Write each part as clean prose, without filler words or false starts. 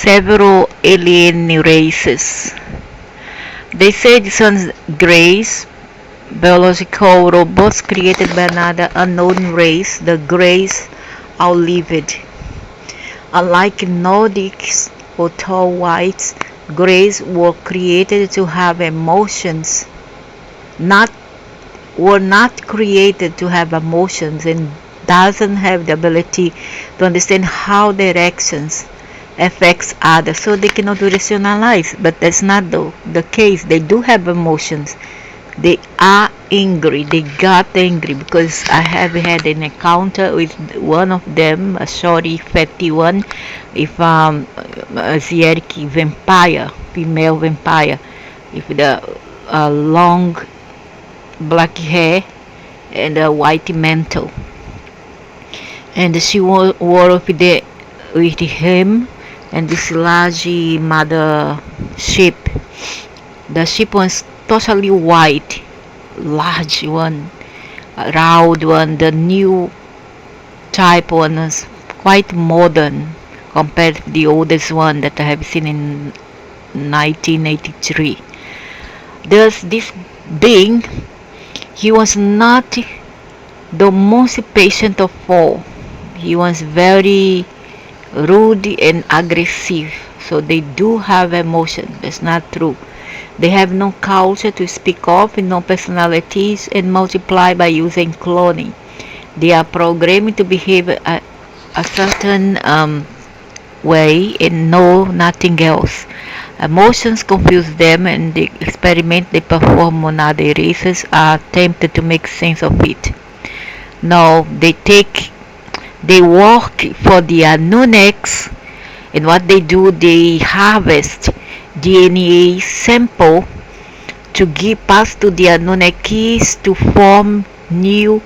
several alien races. They say these ones Greys, biological robots created by another unknown race. The Greys outlived. Unlike Nordics or tall whites, Greys were created to have emotions, not were not created to have emotions, and doesn't have the ability to understand how their actions affects others, so they cannot rationalize. But that's not the case. They do have emotions. They are angry. They got angry because I have had an encounter with one of them, a shorty fatty one, if Asiatic vampire, female vampire, with the long black hair and a white mantle, and she wore with him and this large mother sheep. The sheep was totally white, large one, round one. The new type one was quite modern compared to the oldest one that I have seen in 1983. There's this being. He was not the most patient of all. He was very rude and aggressive. So they do have emotion. That's not true. They have no culture to speak of, no personalities, and multiply by using cloning. They are programmed to behave a certain way and know nothing else. Emotions confuse them, and the experiment they perform on other races are attempted to make sense of it. Now they work for the Anunnaks, and what they do, they harvest DNA sample to give pass to the Anunnakis to form new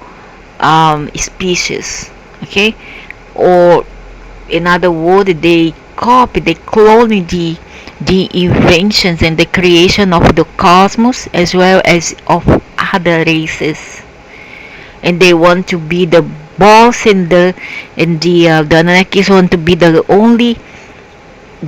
species. Okay, or in other words, they clone the inventions and the creation of the cosmos as well as of other races, and they want to be the boss, and the Anunnakis want to be the only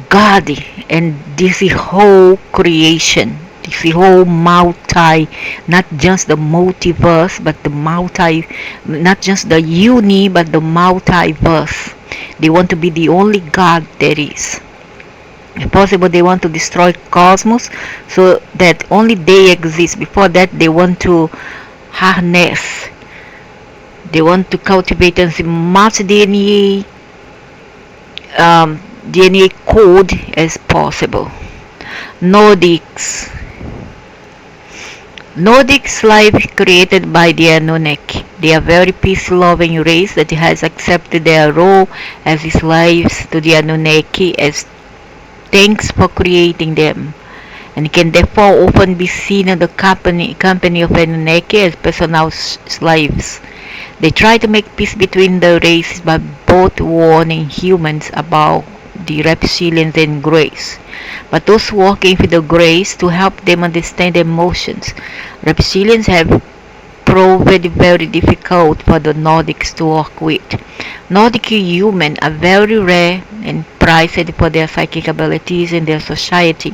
God, and this whole creation, this whole multi, not just the multiverse, but the multi, not just the uni, but the multiverse. They want to be the only God there is. If possible, they want to destroy cosmos so that only they exist. Before that, they want to harness. They want to cultivate as much DNA code as possible. Nordics. Nordics life created by the Anunnaki. They are very peace-loving race that has accepted their role as slaves to the Anunnaki as thanks for creating them, and can therefore often be seen in the company of Anunnaki as personal slaves. They try to make peace between the races by both warning humans about the reptilians and Greys, but also working with the Greys to help them understand emotions. Reptilians have proved very difficult for the Nordics to work with. Nordic humans are very rare and prized for their psychic abilities in their society.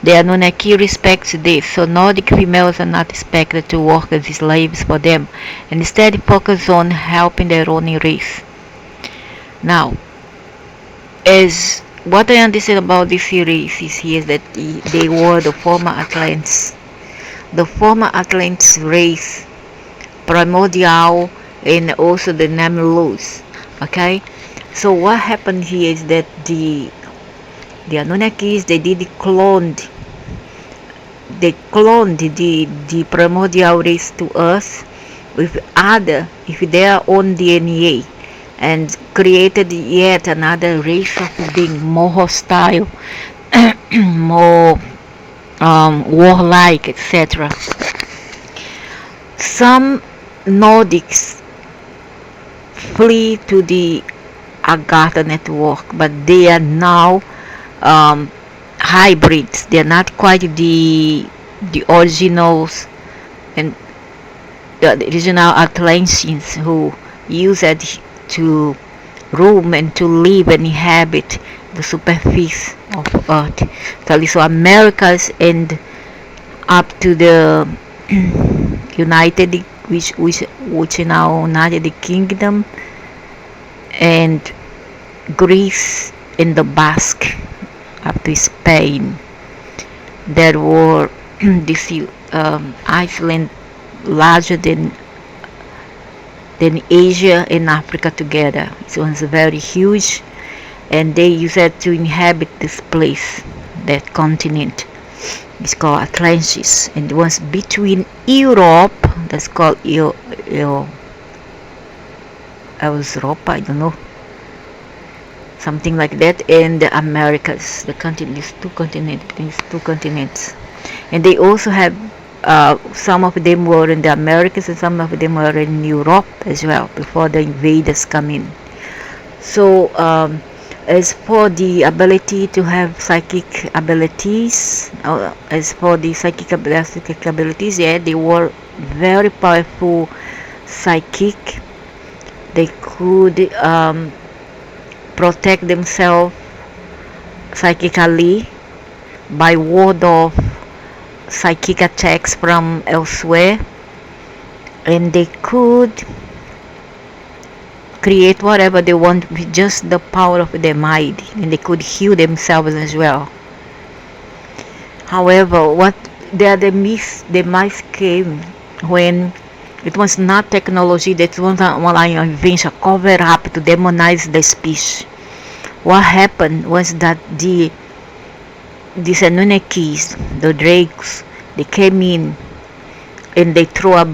The Anunnaki respects this, so Nordic females are not expected to work as slaves for them, and instead focus on helping their own race. Now, as what I understand about this race is that they were the former Atlanteans. The former Atlanteans race, primordial, and also the Namlus. Okay, so what happened here is that the Anunnakis, they cloned the primordial race to us with their own DNA, and created yet another race of being more hostile, more warlike, etc. Some Nordics flee to the Agatha network, but they are now hybrids. They are not quite the originals and the original Atlanteans who used it to roam and to live and inhabit the superficie of Earth. So Americas and up to the United, which now United Kingdom, and Greece and the Basque up to Spain. There were this island larger than Asia and Africa together. It was very huge, and they used it to inhabit this place, that continent. It's called Atlantis, and it was between Europe, that's called Europa, I don't know, something like that, and the Americas, the continent, these two continents, and they also have some of them were in the Americas and some of them were in Europe as well before the invaders come in. So as for the ability to have psychic abilities, yeah, they were very powerful psychic. They could protect themselves psychically by ward of psychic attacks from elsewhere, and they could create whatever they want with just the power of their mind, and they could heal themselves as well. However, the mice came when it was not technology, that was one invention, cover up to demonize the species. What happened was that these Anunnakis, the drakes, they came in and they threw a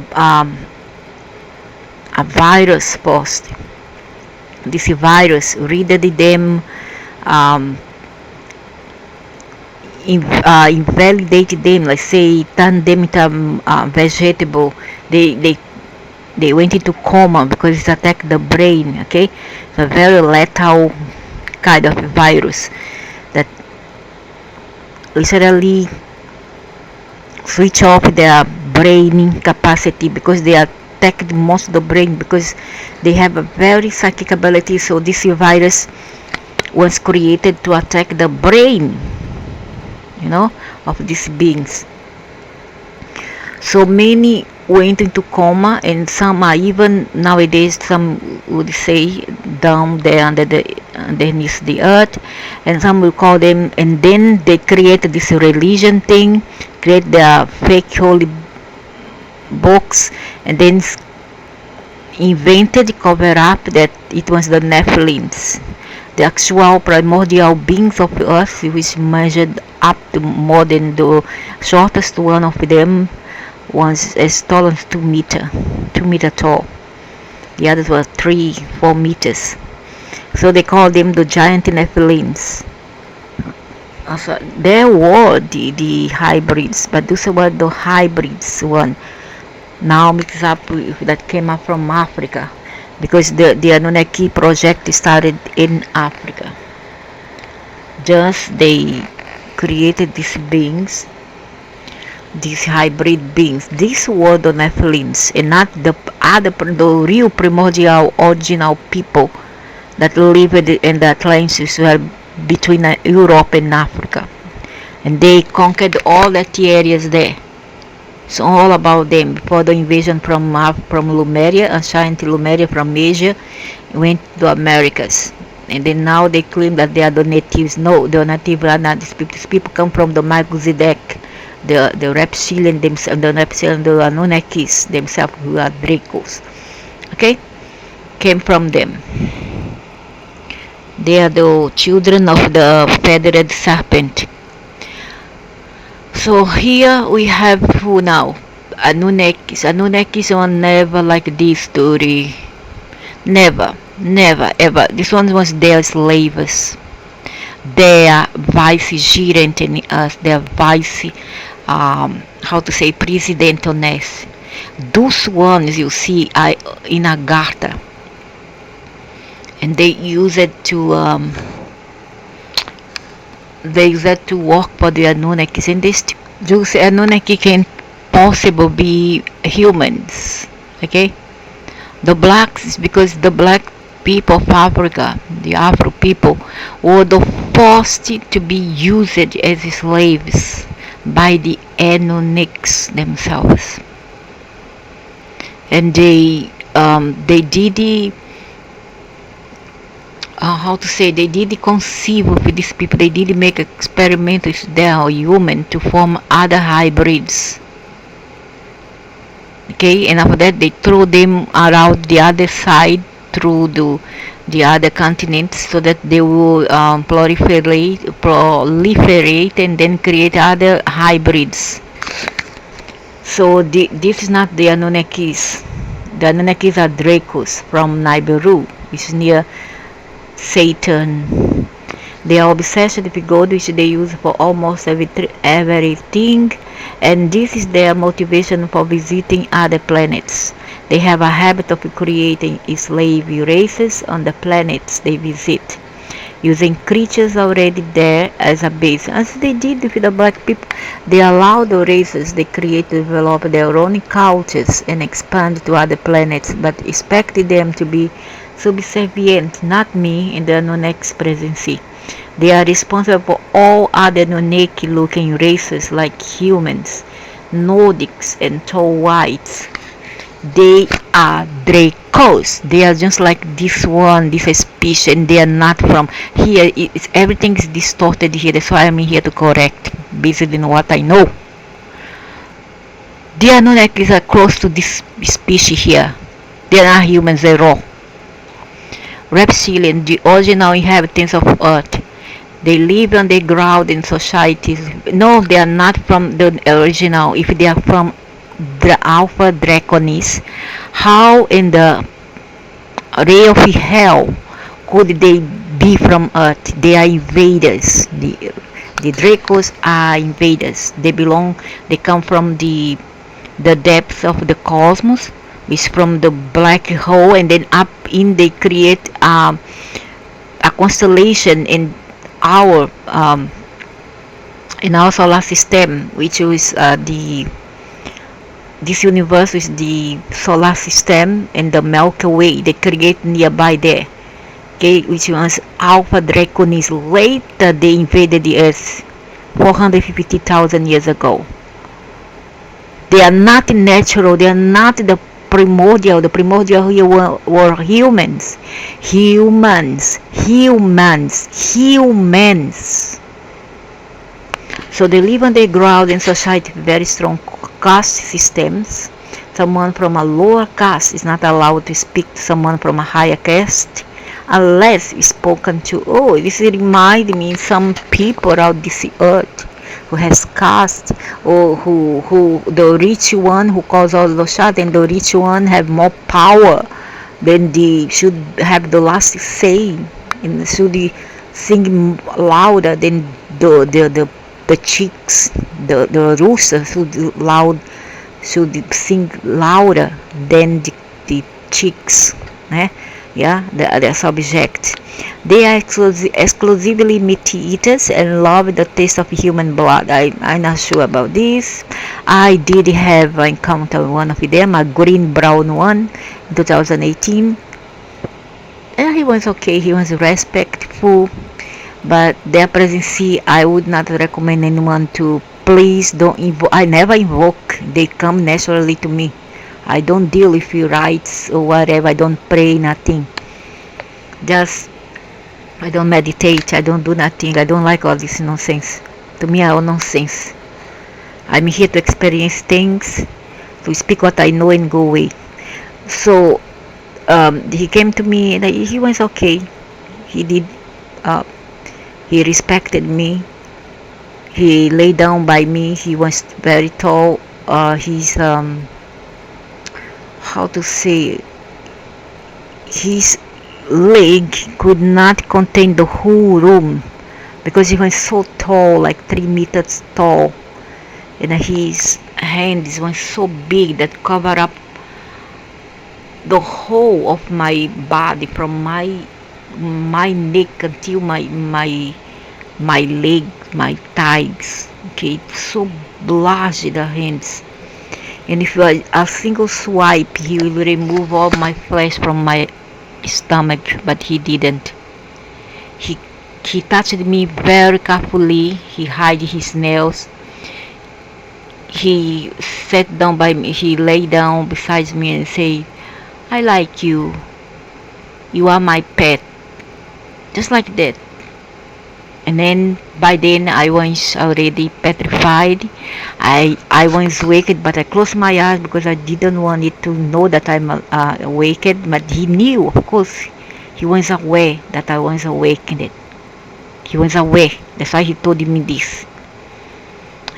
virus first. This virus readed them, invalidated them, let's say, turned them into vegetable. They went into coma because it attacked the brain. Okay, it's a very lethal kind of virus that literally switch off their brain capacity, because they attacked most of the brain because they have a very psychic ability. So this virus was created to attack the brain, of these beings. So many went into coma, and some are even nowadays, some would say, down there underneath the earth, and some will call them, and then they create this religion thing, create their fake holy books, and then invented, cover up that it was the Nephilims, the actual primordial beings of the earth, which measured up to more than the shortest one of them was as tall as 2 meter tall. The others were 3-4 meters. So they called them the giant Nephilims. Also, there were the hybrids, but those were the hybrids one. Now mixed up with that came up from Africa, because the Anunnaki project started in Africa. Just they created these beings, these hybrid beings. These were the Nephilims, and not the real primordial original people that lived in the Atlantis, were between Europe and Africa, and they conquered all that areas there. It's all about them before the invasion from Lemuria, ancient Lemuria from Asia, went to Americas. And then now they claim that they are the natives. No, the natives are not these people. These people come from the Melchizedek, the reptilian themselves, the Anunnakis themselves, who are Dracos. Okay? Came from them. They are the children of the feathered serpent. So here we have who now? Anunnakis. Anunnakis were never like this story. Never, ever. This one was their slaves. Their vicegerent in us. Their president on us. Those ones you see are in Agartha. And they use it to work for the Anunnakis, and those Anunnaki can possibly be humans. Okay, the blacks is because the black people of Africa, the Afro people were forced to be used as slaves by the Anunnakis themselves, and they did how to say, they did conceive with these people. They did make experiments with their human to form other hybrids. Okay, and after that they throw them around the other side through the other continents, so that they will proliferate and then create other hybrids. So this is not the Anunnakis. The Anunnakis are Dracos from Nibiru, which is near Saturn. They are obsessed with gold, which they use for almost everything, and this is their motivation for visiting other planets. They have a habit of creating slave races on the planets they visit, using creatures already there as a base. As they did with the black people, they allow the races they create to develop their own cultures and expand to other planets, but expected them to be subservient, not me, in the Anunnakis presence. They are responsible for all other Anunnaki-looking races like humans, Nordics, and tall whites. They are Dracos. They are just like this species, and they are not from here. Everything is distorted here. That's why I'm here to correct, based on what I know. The Anunnakis are close to this species here. They are not humans at all. Reptilian, the original inhabitants of Earth. They live on the ground in societies. No, they are not from the original. If they are from the Alpha Draconis, how in the ray of hell could they be from Earth? They are invaders. The Dracos are invaders. They come from the depths of the cosmos, which from the black hole, and then up in they create a constellation in our solar system, which is this universe is the solar system, and the Milky Way they create nearby there. Okay, which was Alpha Draconis. Later they invaded the Earth 450,000 years ago. They are not natural. They are not the primordial. The primordial here were humans. So they live on the ground in society with very strong caste systems. Someone from a lower caste is not allowed to speak to someone from a higher caste unless spoken to. Oh, this reminds me some people around this earth who has caste, or who the rich one who calls all the shots, and the rich one have more power, then they should have the last say, and should sing louder than the chicks, the roosters should sing louder than the chicks. Yeah, the subject. They are exclusively meat eaters and love the taste of human blood. I'm not sure about this. I did have encounter one of them, a green brown one, in 2018. And he was okay. He was respectful, but their presence, I would not recommend anyone to. Please don't invoke. I never invoke. They come naturally to me. I don't deal with your rights or whatever. I don't pray, nothing. Just, I don't meditate. I don't do nothing. I don't like all this nonsense. To me, all nonsense. I'm here to experience things, to speak what I know and go away. So, he came to me and he was okay. He did, he respected me. He lay down by me. He was very tall. He's, how to say, his leg could not contain the whole room because he was so tall, like 3 meters tall, and his hands were so big that covered up the whole of my body, from my neck until my leg, my thighs. Okay, so large the hands. And if a single swipe, he will remove all my flesh from my stomach, but he didn't. He he touched me very carefully. He hid his nails. He sat down by me. He lay down beside me and said, "I like you. You are my pet." Just like that. And then by then I was already petrified. I was awake, but I closed my eyes because I didn't want it to know that I'm awake. But he knew, of course. He was aware that I was awakened. He was aware. That's why he told me this.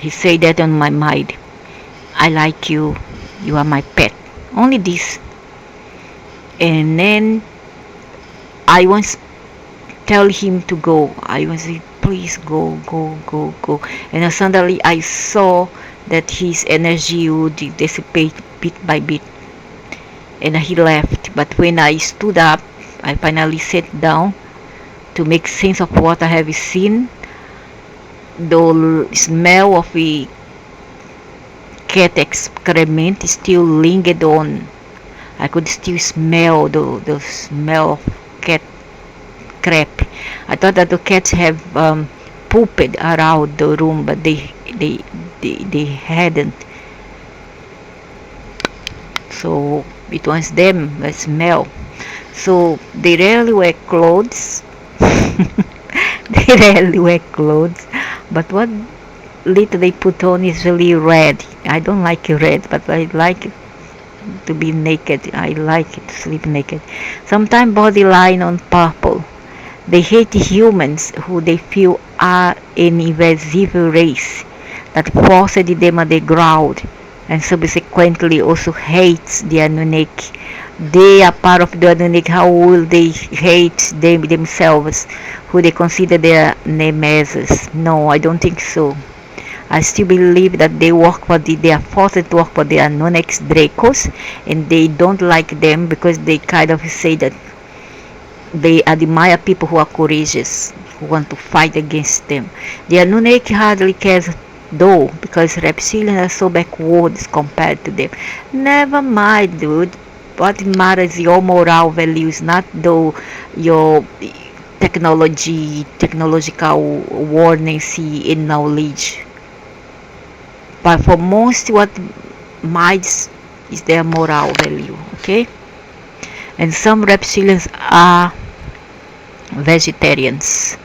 He said that on my mind. "I like you. You are my pet." Only this. And then I was tell him to go. I was like, "Please go, go, go, go." And then suddenly I saw that his energy would dissipate bit by bit. And he left. But when I stood up, I finally sat down to make sense of what I have seen. The smell of the cat excrement still lingered on. I could still smell the smell of cat crap. I thought that the cats have pooped around the room, but they hadn't. So it was them that smell. So they rarely wear clothes. They rarely wear clothes. But what little they put on is really red. I don't like red, but I like to be naked. I like it to sleep naked. Sometimes body line on purple. They hate humans who they feel are an invasive race that forced them on the ground, and subsequently also hates the Anunnaki. They are part of the Anunnaki. How will they hate them themselves, who they consider their nemesis? No, I don't think so. I still believe that they are forced to work for the Anunnaki Dracos, and they don't like them because they kind of say that they admire people who are courageous, who want to fight against them. The Anunnaki hardly cares though, because reptilians are so backwards compared to them. Never mind, dude. What matters is your moral values, not though your technological warnings and knowledge. But for most, what matters is their moral value, okay? And some reptilians are vegetarians.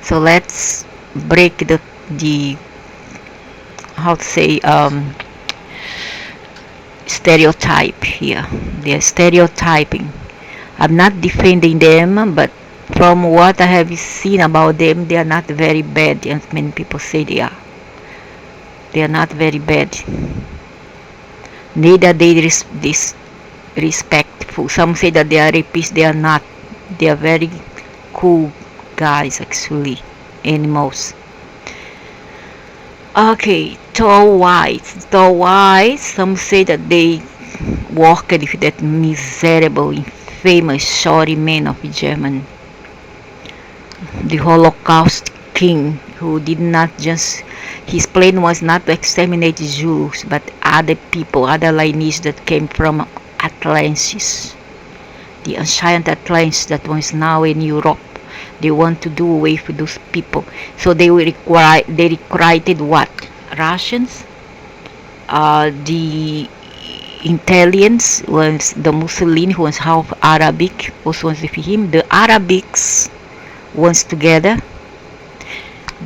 So let's break the how to say stereotype here. They're stereotyping. I'm not defending them, but from what I have seen about them, they are not very bad, as many people say they are. They are not very bad. Neither they disrespectful. Some say that they are rapists. They are not. They are very cool guys, actually. Animals. Okay, tall whites. Tall whites, some say that they worked with that miserable, infamous, sorry man of German. The Holocaust king, who did not just, his plan was not to exterminate Jews, but other people, other lineage that came from Atlantis. The ancient Atlantis that was now in Europe. They want to do away with those people. So they recruited what? Russians? The Italians was the Mussolini, who was half Arabic, also was with him. The Arabics was together.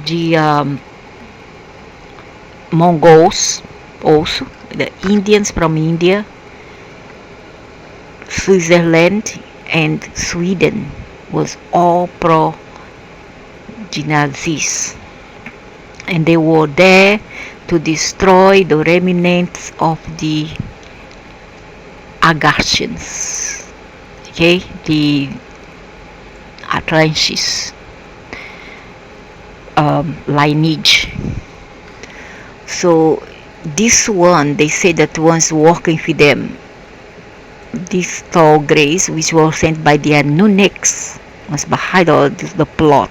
The Mongols also. The Indians from India. Switzerland and Sweden was all pro the Nazis, and they were there to destroy the remnants of the Agartians, okay, the Atlantis lineage. So this one, they say that once working with them, these tall grays, which were sent by the Anunnaki, was behind all the plot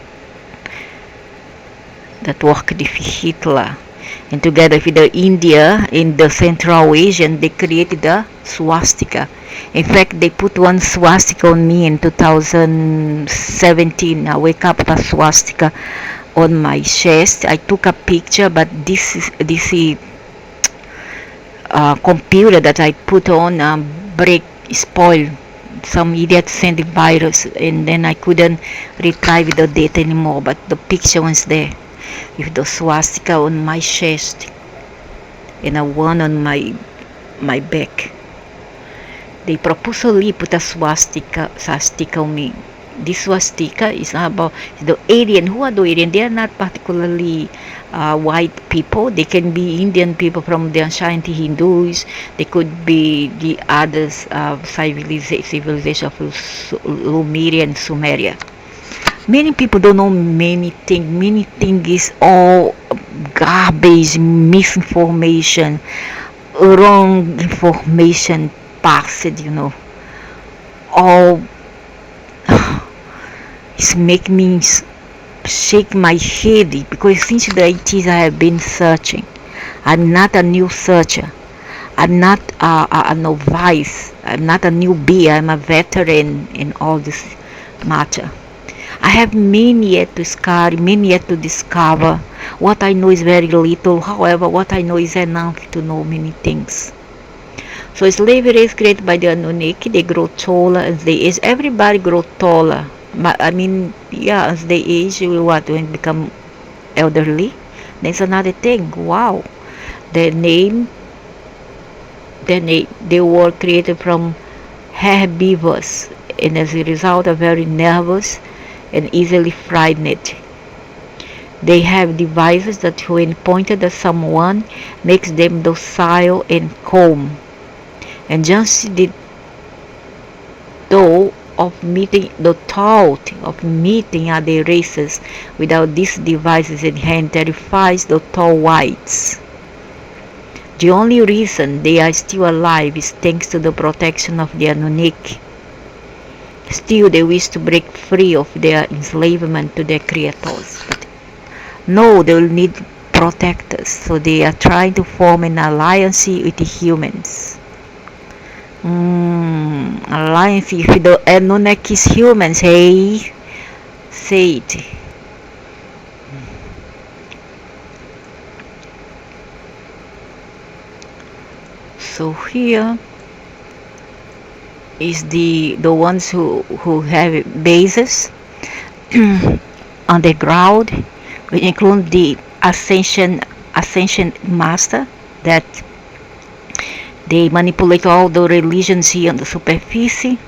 that worked with Hitler And together with the India in the Central Asian, they created the swastika. In fact, they put one swastika on me in 2017. I wake up with a swastika on my chest. I took a picture, but this computer that I put on break spoil. Some idiot sent the virus, and then I couldn't retrieve the data anymore. But the picture was there with the swastika on my chest and a one on my back. They purposely put a swastika on me. This swastika is about the alien. Who are the alien? They are not particularly white people. They can be Indian people from the ancient Hindus. They could be the others civilization of Lumeria and Sumeria. Many people don't know many things. Many things is all garbage, misinformation, wrong information passed, all it's make me shake my head, because since the 80s I have been searching. I'm not a new searcher. I'm not a novice. I'm not a newbie. I'm a veteran in all this matter. I have many yet to discover. What I know is very little. However, what I know is enough to know many things. So slavery is created by the Anunnaki. They grow taller as they age. Everybody grow taller. But I mean, yeah, as they age, when they become elderly, that's another thing. Wow, they were created from herbivores, and as a result, are very nervous and easily frightened. They have devices that, when pointed at someone, makes them docile and calm. And just the thought of meeting other races without these devices in hand terrifies the tall whites. The only reason they are still alive is thanks to the protection of the Anunnaki. Still, they wish to break free of their enslavement to their creators. But no, they will need protectors, so they are trying to form an alliance with the humans. Alliance with the Anunnaki's humans, hey? Say it. So here is the ones who have bases on the ground, which include the ascension master, that they manipulate all the religions here on the superficie.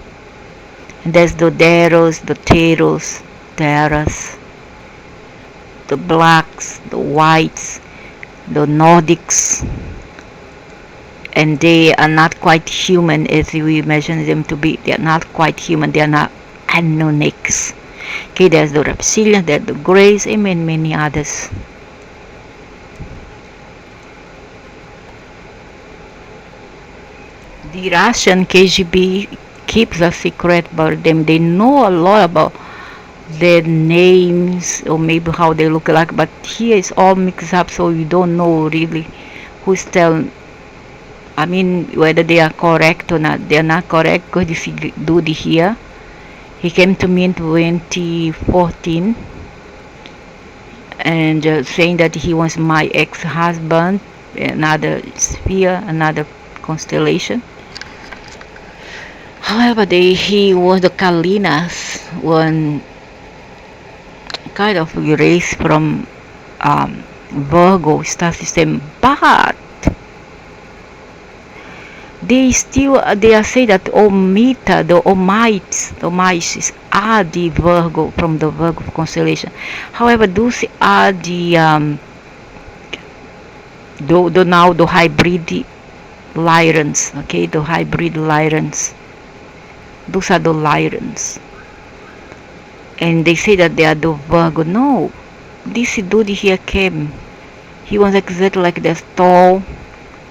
And there's the Deros, the Teros, Terras, the blacks, the whites, the Nordics, and they are not quite human as we imagine them to be. They are not quite human. They are not Anunnakis. Okay, there's the reptilians, there's the Greys, and many others. The Russian KGB keeps a secret about them. They know a lot about their names, or maybe how they look like, but here it's all mixed up, so you don't know really who's telling. I mean, whether they are correct or not. They are not correct, because this dude here, he came to me in 2014 and saying that he was my ex-husband, another sphere, another constellation. However, he was the Kalinas, one kind of race from Virgo star system, but they are say that Omita, the Omites are the Virgo, from the Virgo constellation. However, those are the hybrid Lyrans. Okay, the hybrid Lyrans. Those are the Lyrans. And they say that they are the Virgo. No, this dude here came. He was exactly like this, tall,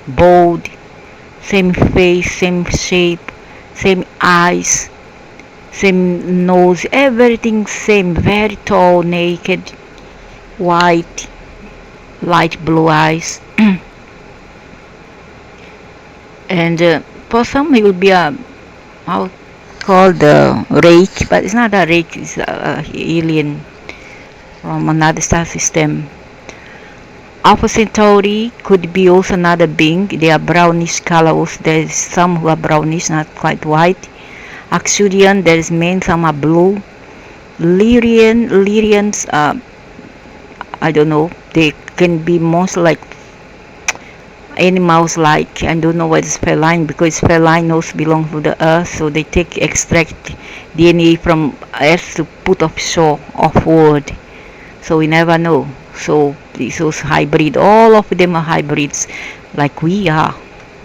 bold, same face, same shape, same eyes, same nose, everything same, very tall, naked, white, light blue eyes. And for some he will be a how called rake, but it's not a rake, it's a alien from another star system. Alpha Centauri could be also another being. They are brownish colors. There's some who are brownish, not quite white. Axurian, there is many, some are blue. Lyrians, I don't know. They can be most like animals, like I don't know what is feline, because feline also belong to the earth, so they extract DNA from earth to put offshore, offward. So we never know. So these hybrid, all of them are hybrids, like we are.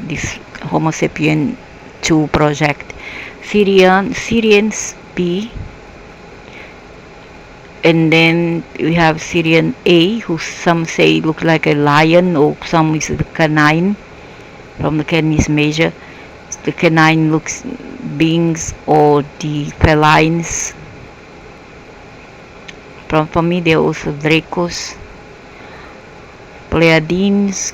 This Homo sapien 2 project. Syrians B, and then we have Syrian A, who some say look like a lion, or some is the canine from the Canis Major. The canine looks beings, or the felines. For me, they're also Dracos, Pleiadians.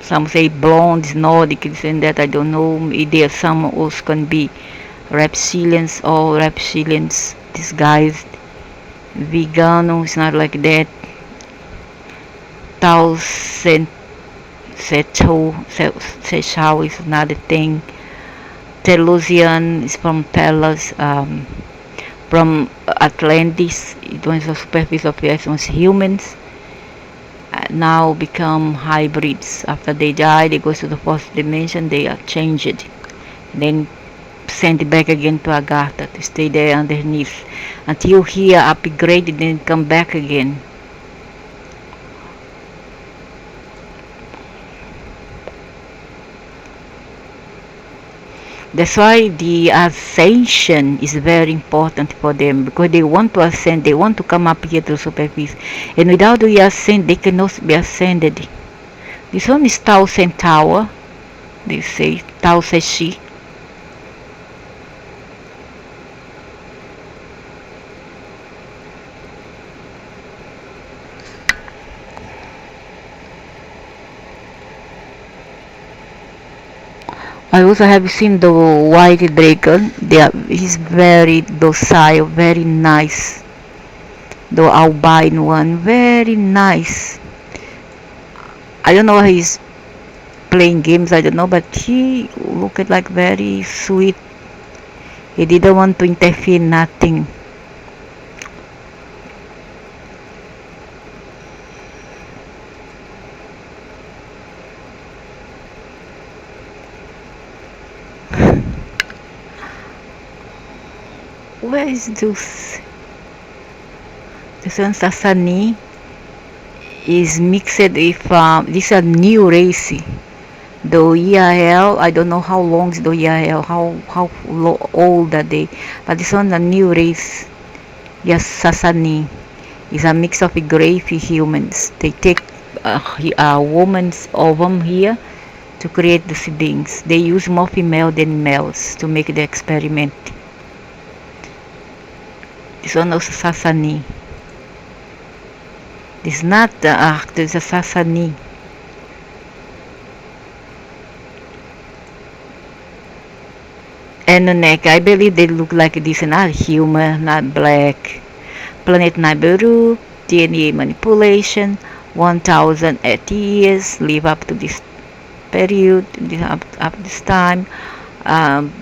Some say blonde, Nordic, and that I don't know. There some also can be reptilians, or reptilians disguised. Vegano is not like that. Tau Sechao is another thing. Telusian is from Tellus, from Atlantis. It was the superficie of the earth, was humans. Now become hybrids. After they die, they go to the fourth dimension, they are changed. Then sent back again to Agartha to stay there underneath until here upgraded, then come back again. That's why the ascension is very important for them, because they want to ascend, they want to come up here to the superficie, and without the ascent they cannot be ascended. This one is Tau Centaur, they say Tau Seshi. I also have seen the white dragon. He's very docile, very nice. The albino one, very nice. I don't know how he's playing games, I don't know, but he looked like very sweet. He didn't want to interfere, nothing. Where is this? This one Sassani is mixed with this is a new race. The EIL, I don't know how long is the EIL, how old are they, but this one a new race. Yes, Sassani is a mix of grave humans. They take a woman's ovum here to create the seedlings. They use more female than males to make the experiment. This one also Sassani. This is not the actor, it's a Sassani. And the neck, I believe they look like this, not human, not black. Planet Nibiru, DNA manipulation, 1008 years, live up to this period, up this time.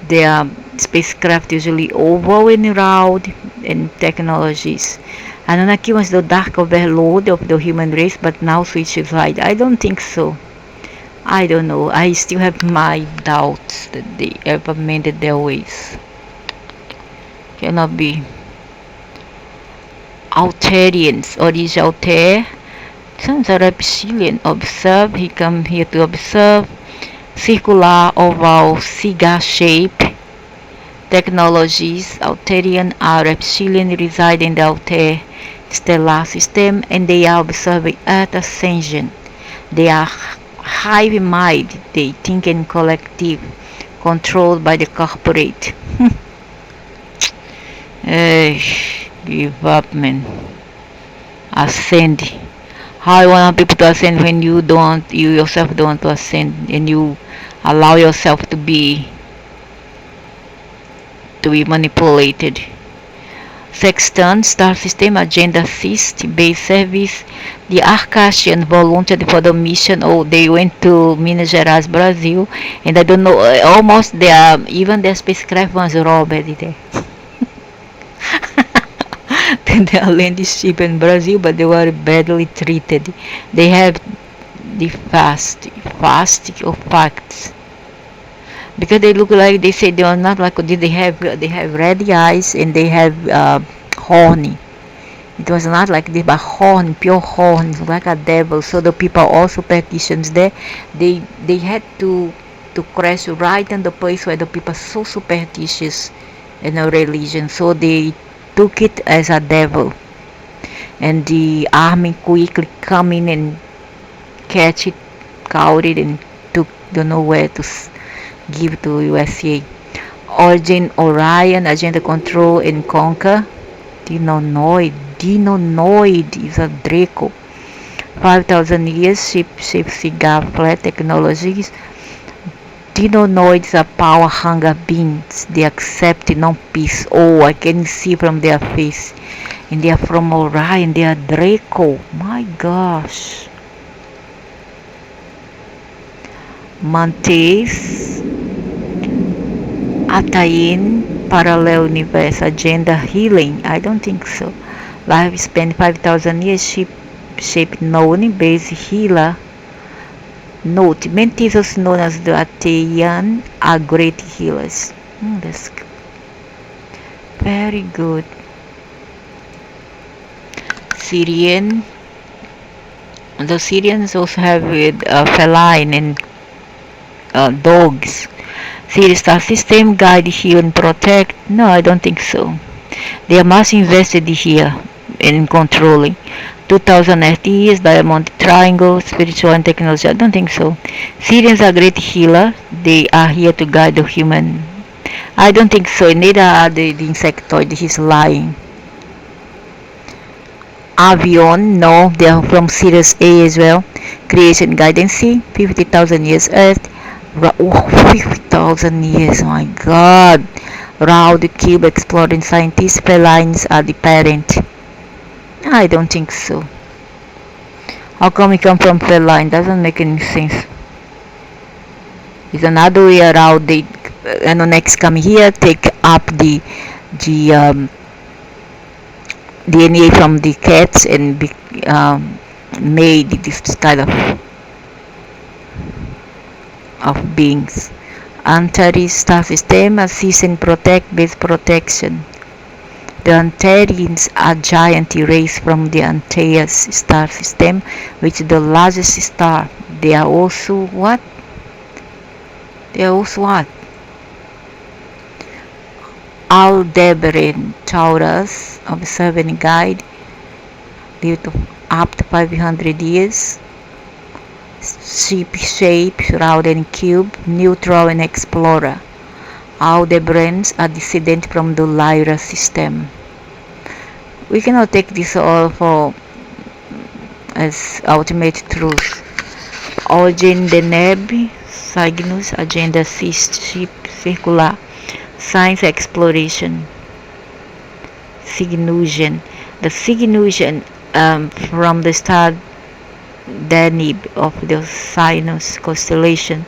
Their spacecraft usually oval and round, and technologies. Anunnaki was the dark overlord of the human race, but now switches light. I don't think so. I don't know. I still have my doubts that they ever mended their ways. Cannot be. Altarians, or is Altair? Sounds a reptilian. Observe. He come here to observe. Circular, oval, cigar shape. Technologies. Altarian are reptilian, reside in the Altair stellar system, and they are observing Earth ascension. They are hive mind. They think in collective, controlled by the corporate. Give up, man. Ascend. How you want people to ascend when you yourself don't want to ascend, and you allow yourself to be manipulated. Sextant, Star System, Agenda Cyst, Base Service, the Arcasian volunteered for the mission. Oh, they went to Minas Gerais, Brazil, and I don't know, almost even their spacecraft was robbed there. They landed ship in Brazil, but they were badly treated. They have the fast of facts, because they look like, they say they are not like they have red eyes, and they have horny. It was not like this, but horn, pure horn, like a devil. So the people, all superstitions there, they had to crash right in the place where the people are so superstitious in a religion. So they took it as a devil, and the army quickly come in and catch it, caught it, and took, don't know where to give to USA. Origin Orion, Agenda Control and Conquer. Dinonoid is a Draco. 5,000 years, ship cigar flat technologies. Dinonoids are power hunger beings. They accept no peace. Oh, I can see from their face. And they are from Orion. They are Draco. My gosh. Mantes. Attain. Parallel universe. Agenda healing. I don't think so. Lifespan 5,000 years. Shape known. Base healer. Note, Mentesos known as the Atean are great healers. That's very good. Syrian. The Syrians also have with feline and dogs. Syrian star system, guide, heal, and protect. No, I don't think so. They are much invested here in controlling. 2000 years, diamond triangle, spiritual and technology. I don't think so. Syrians are great healer. They are here to guide the human. I don't think so. Neither are the insectoid. He's lying. Avion, no, they are from Sirius A as well. Creation guidance, 50,000 years Earth. 50,000 years, my god. Round cube exploring scientists, felines are the parent. I don't think so. How come we come from feline? Doesn't make any sense. It's another way around. They next come here, take up the DNA from the cats, and made this kind of beings. Antares star system, assist and protect, base protection. The Antareans are giant race from the Antaeus star system, which is the largest star. They are also what? Aldebaran Taurus, observing guide, lived up to 500 years. Ship shape, round and cube, neutral and explorer. Aldebarans are descendant from the Lyra system. We cannot take this all for as ultimate truth. Origin Deneb, Cygnus, Agenda Cyst, Ship Circular, Science Exploration. Cygnusian. The Cygnusian from the star Deneb of the Cygnus constellation.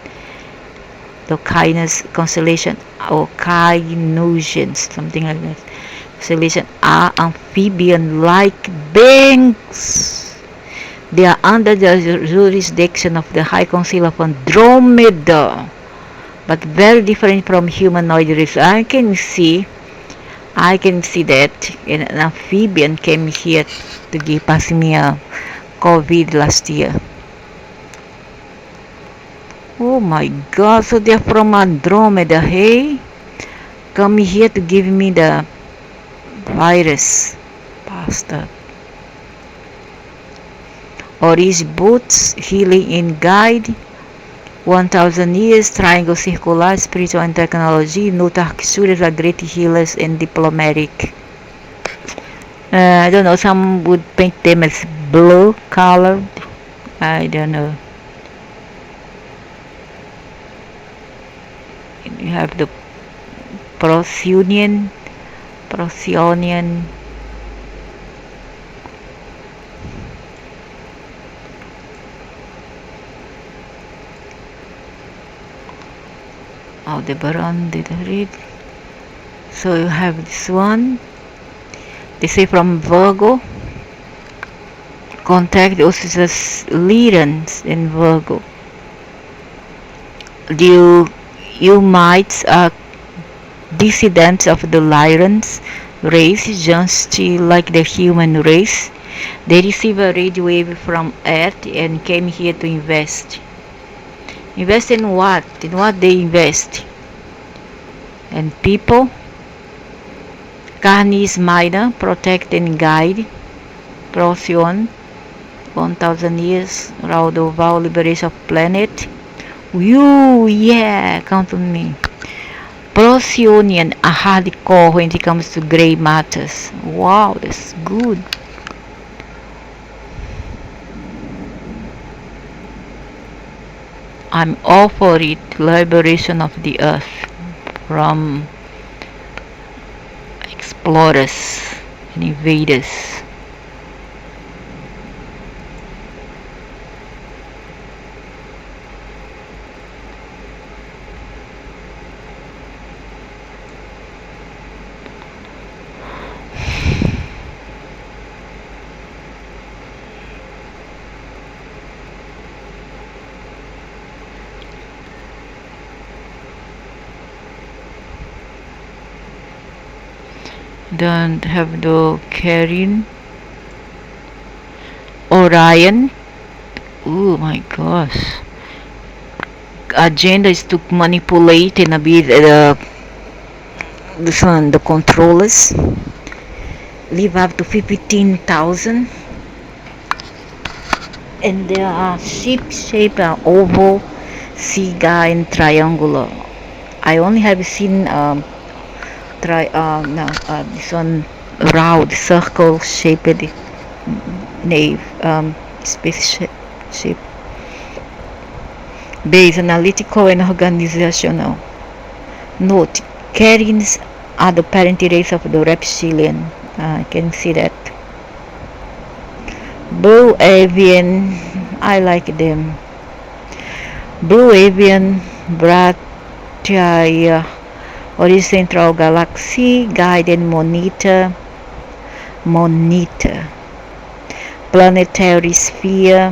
The Cygnus constellation, or Cygnusians, something like that. Constellation are amphibian-like beings. They are under the jurisdiction of the High Council of Andromeda, but very different from humanoid race. I can see that an amphibian came here to give us me a COVID last year. Oh my god, so they're from Andromeda, hey? Come here to give me the virus, bastard. Orange boots, healing in guide, 1,000 years, triangle circular, spiritual and technology, Nutarksuras are great healers and diplomatic. I don't know, some would paint them as blue colored. I don't know. You have the Procyon. Aldebaran, did I read? So you have this one. They say from Virgo. Contact also says Lyrans in Virgo. You might descendants of the Lyrans race, just like the human race. They receive a radio wave from Earth and came here to invest. Invest in what? In what they invest? And people. Carnis minor, protect and guide. Procyon, 1000 years, round of our liberation of planet. Yeah, count on me. Procyonian, a hardcore when it comes to gray matters. Wow, that's good. I'm all for it. Liberation of the earth from explorers and invaders. Don't have the Karen. Orion. Oh my gosh. Agenda is to manipulate and be the controllers. Live up to 15,000. And there are ship-shaped oval, cigar, and triangular. I only have seen this one round circle shaped nave space shape based analytical and organizational. Note, Karens are the parent race of the reptilian. I can see that. Blue avian, I like them. Blue avian, Bratia, or central galaxy, guided monitor, planetary sphere.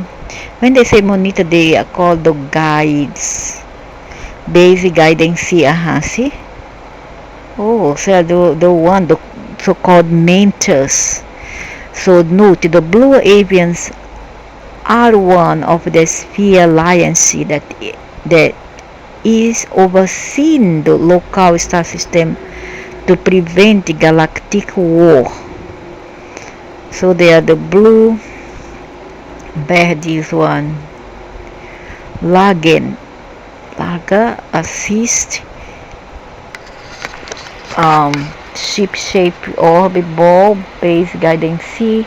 When they say monitor, they are called the guides. Basic guidance, see? Oh, so the so-called mentors. So note, the blue avians are one of the sphere alliance that is overseeing the local star system to prevent galactic war. So they are the blue badges one. Laga assist ship-shaped orbit ball base guidance C.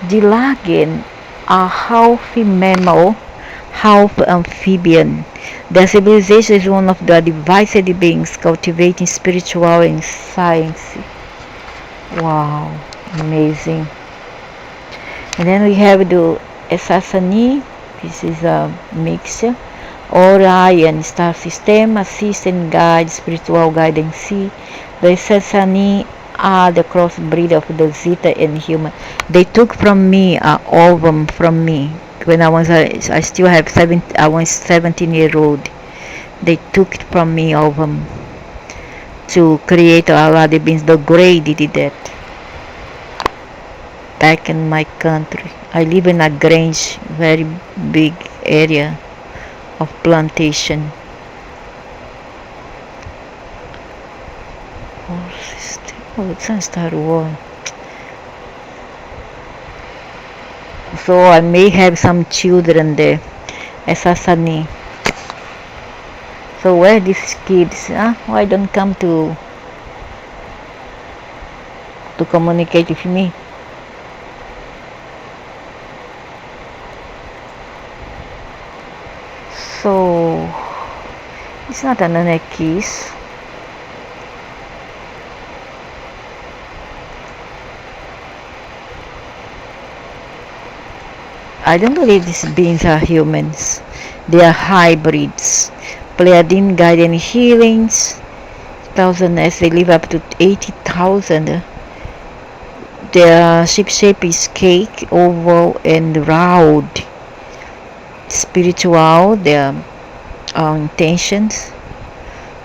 The Lagan are half mammal, half amphibian. Their civilization is one of the advanced beings cultivating spiritual and science. Wow, amazing. And then we have the Assassini. This is a mixture. Orion star system, assistant guide, spiritual guidance C. The Assassini are the crossbreed of the Zeta and human. They took from me ovum from me when I was I still have 17-year-old. They took it from me ovum to create a lot of beings. The Grey did that back in my country. I live in a Grange, very big area of plantation. Oh, it's a Star Wars. So I may have some children there. Assassini. So where these kids? Why don't come to communicate with me? So it's not an anarchist. I don't believe these beings are humans. They are hybrids. Pleiadian guardian healings. 1,000 as they live up to 80,000. Their shape is cake, oval, and round. Spiritual, their intentions,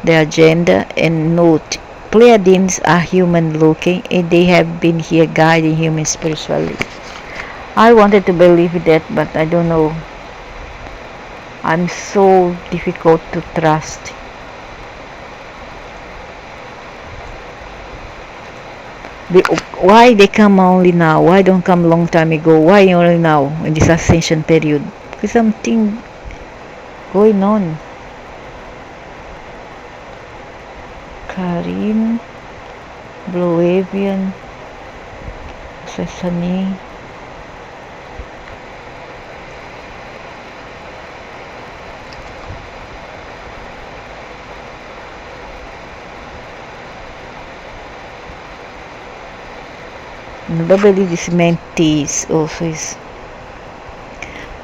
their agenda, and note. Pleiadians are human looking and they have been here guiding humans spiritually. I wanted to believe that, but I don't know. I'm so difficult to trust. Why they come only now? Why don't come long time ago? Why only now in this ascension period? Because something going on. Karim, Blue Avian, Sesame. Nobody this mentees also is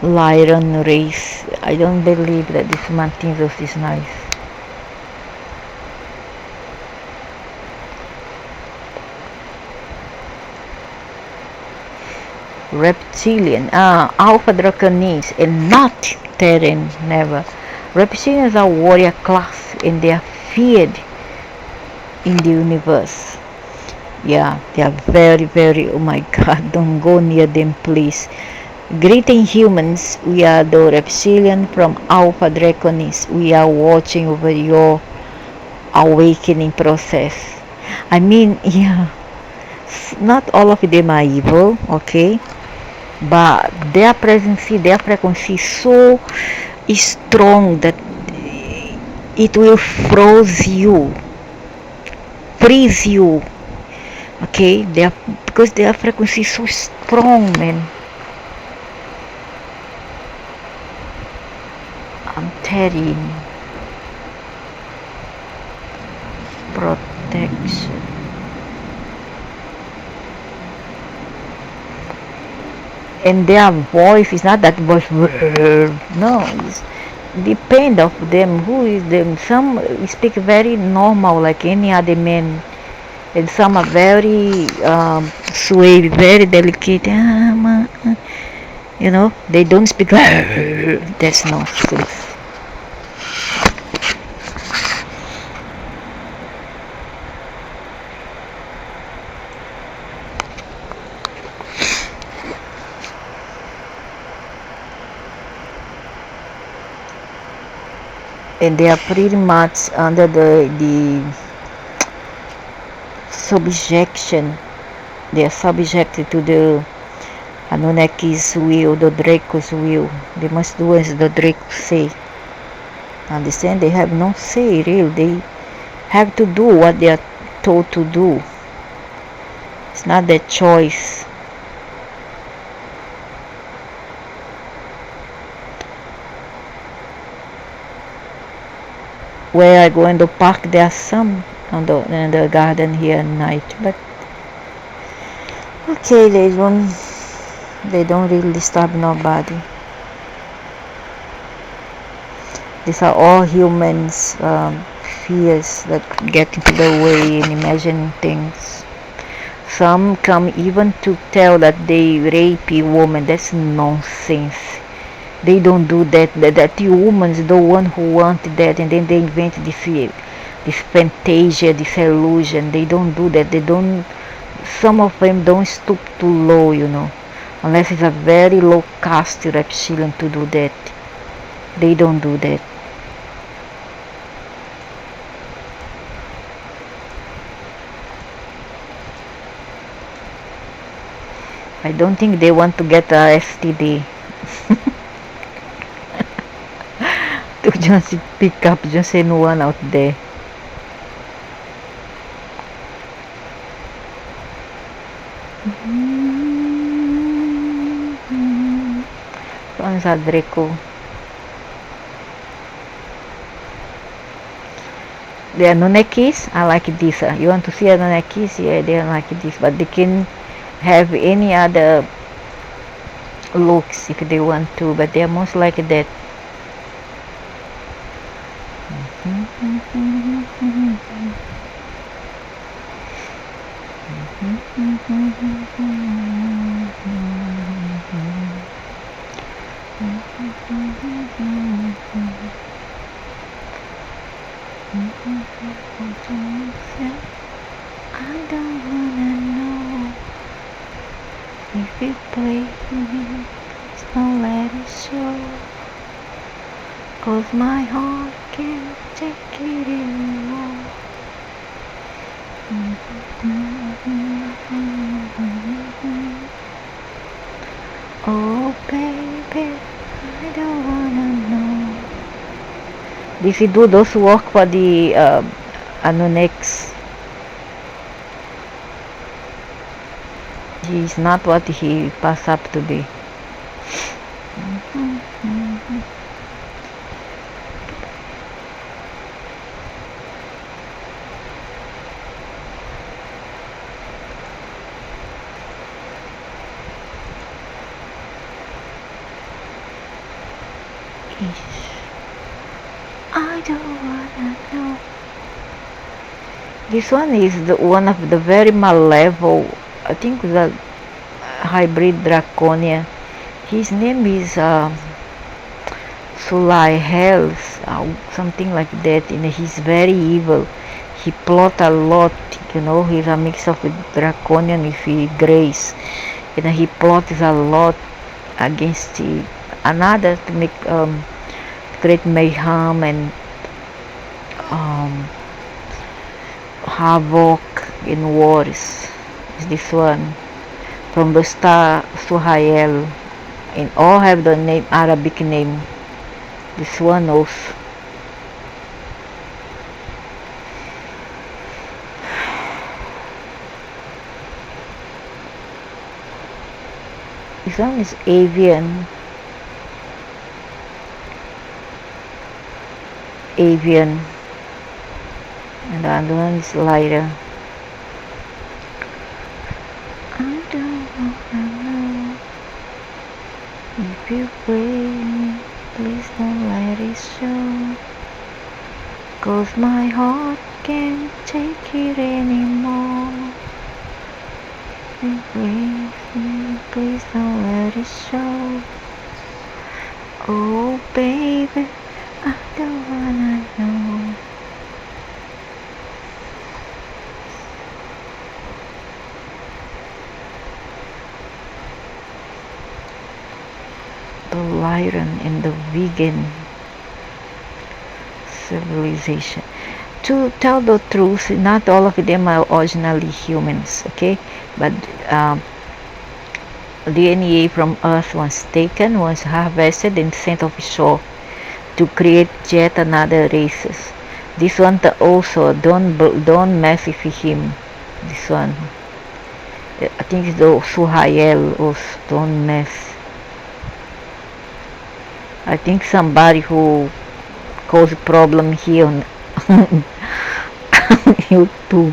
Lyran race. I don't believe that this mentees also is nice. Reptilian, Alpha Draconis and not Terran, never. Reptilians are warrior class and they are feared in the universe. Yeah, they are very, very, oh my god, don't go near them please. Greeting humans, we are the Reptilian from Alpha Draconis. We are watching over your awakening process. I mean, yeah, not all of them are evil, okay? But their presence, their frequency is so strong that it will freeze you, okay? Because their frequency is so strong, man. I'm telling. Protection. And their voice is not that voice. No, it's depend of them. Who is them? Some speak very normal like any other man, and some are very suave, very delicate. You know, they don't speak. That's nonsense. And they are pretty much under the subjection. They are subjected to the Anunnaki's will, the Draco's will. They must do as the Draco say. Understand? They have no say, really. They have to do what they are told to do. It's not their choice. Where I go in the park, there are some in the garden here at night, but okay, they don't really disturb nobody. These are all humans' fears that get into the way in imagining things. Some come even to tell that they rape a woman. That's nonsense. They don't do that. That the woman's the one who wanted that, and then they invent this fantasia, this illusion. They don't do that. They don't. Some of them don't stoop too low, you know, unless it's a very low caste reptilian to do that. They don't do that. I don't think they want to get a STD. To just pick up just anyone out there. Saan sa Draco? The Anunnakis are like this. You want to see Anunnakis? Yeah, they are like this, but they can have any other looks if they want to, but they are most like that. I don't wanna know if you play me, don't let it show, 'cause my heart can't take it anymore. Oh baby, I don't wanna know. Did he do those work for the Anunnakis? He is not what he passed up to be. I don't wanna know. This one is one of the very level, I think the hybrid draconia. His name is Sulai Hells, something like that, and he's very evil. He plot a lot, he's a mix of draconian with grace, and he plots a lot against another to make create mayhem and havoc in wars. Is this one from the star Suhail, and all have the name Arabic name. This one also. This one is avian. And the other one is lighter. I don't wanna know if you play me, please don't let it show, 'cause my heart can't take it anymore. If you play me, please don't let it show. Oh baby, I don't wanna know. The Lyran and the vegan civilization. To tell the truth, not all of them are originally humans, okay? But DNA from Earth was taken, was harvested and sent offshore to create yet another races. This one also don't mess with him. This one, I think it's the Suhail also don't mess. I think somebody who caused problem here on YouTube.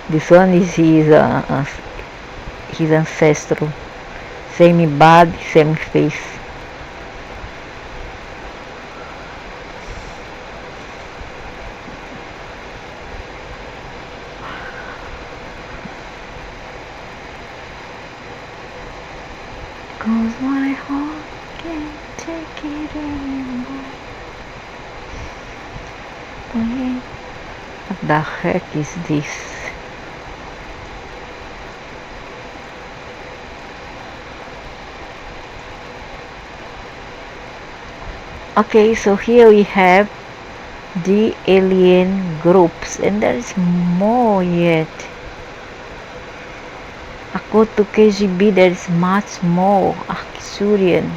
This one is his ancestral. Same body, same face. Cause my heart can't take it anymore. What the heck is this? Okay, so here we have the alien groups, and there is more yet. According to KGB, there is much more. Arcturian.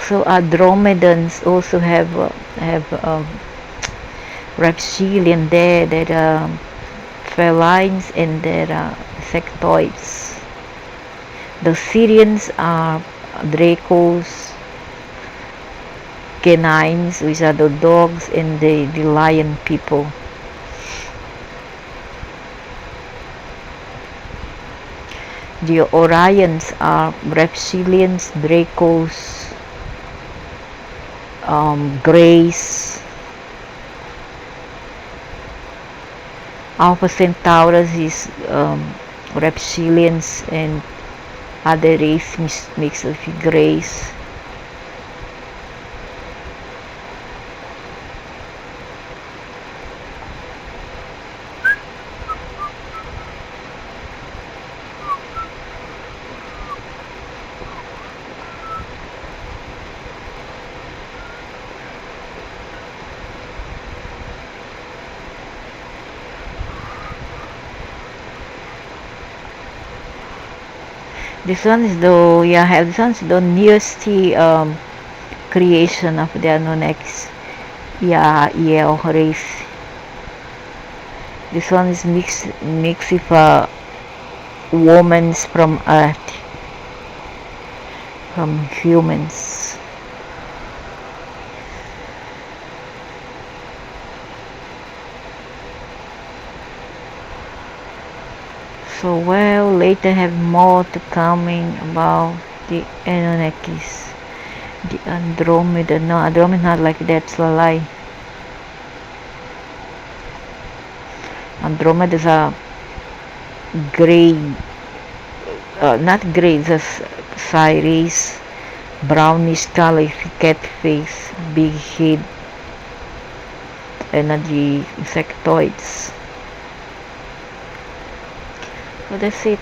So Andromedans also have reptilian there, that are felines, and there are insectoids. The Syrians are Dracos, canines, which are the dogs, and the lion people. The Orions are reptilians, Dracos, Greys. Alpha Centaurus is reptilians and other race mix of Greys. This one is the newest creation of the Anunnakis. Race. This one is mixed with women from Earth, from humans. So well, later have more to coming about the Anunnakis. The Andromeda, no, Andromeda not like that, it's a lie. Andromeda is a gray, not gray, just Sirius, brownish color, cat face, big head, and the insectoids. So that's it.